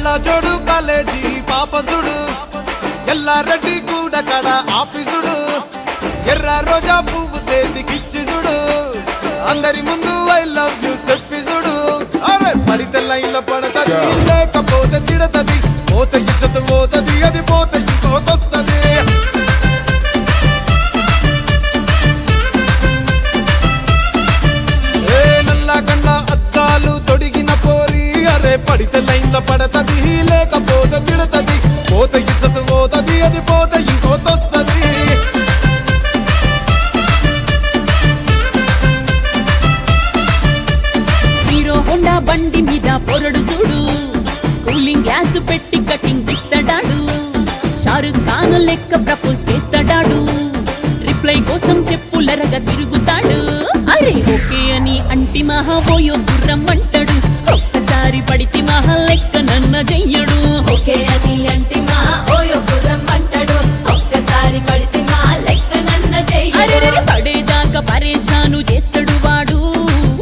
కళ్ళ జోడు కాలేజీ పాపసుడు ఎల్లారెడ్డి కూడా కడ ఆఫీసుడు ఎర్ర రోజా పువ్వు సేతికిచ్చి చూడు అందరి ముందు ఐ లవ్ యూ చెప్పి చూడు అరే పడితే లైన్లో పడతది లేకపోతే తిడతది పోత ఇచ్చత పోతది అది పోత ఇంకోతొస్తది పడితే లైన్లో పడతది లేకపోతే తిడతది పోత ఇచ్చత పోతది అది పోత ఇంకోతొస్తది హీరో హోండా బండి మీద పొరడు చూడు కూలింగ్ గ్లాస్ పెట్టి కటింగ్ ఇస్తాడాడు షారుఖ్ ఖాన్ లెక్క ప్రపోజ్ చేస్తాడాడు రిప్లై కోసం చెప్పులరగా తిరుగుతాడు అరే ఓకే అని అంటి మహాబోయో గుర్రం అంటాడు ఒక్కసారి పడితే మహా లెక్క నన్న చెయ్యడు ఓకే అది అంటే మా ఓయో గుర్రం అంటాడు ఒక్కసారి పడితే మా లెక్క నన్న చెయ్యడు పడేదాకా పరేషాను చేస్తాడు వాడు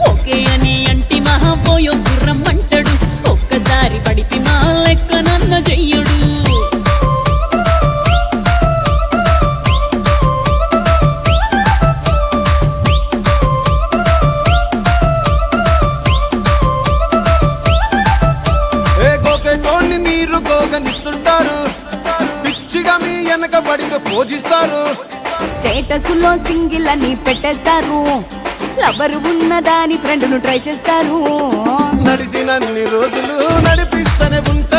ఓకే అని అంటి మహాబోయో గుర్రం అంటాడు ఒక్కసారి పడితే మా లెక్క నన్న చెయ్యడు మీరు గోగనిస్తుంటారు పిచ్చిగా మీ వెనక పడితే పూజిస్తారు స్టేటస్ లో సింగిల్ అని పెట్టేస్తారు లవర్ ఉన్నదాని ఫ్రెండ్ ను ట్రై చేస్తారు నడిచినన్ని రోజులు నడిపిస్తూనే ఉంటారు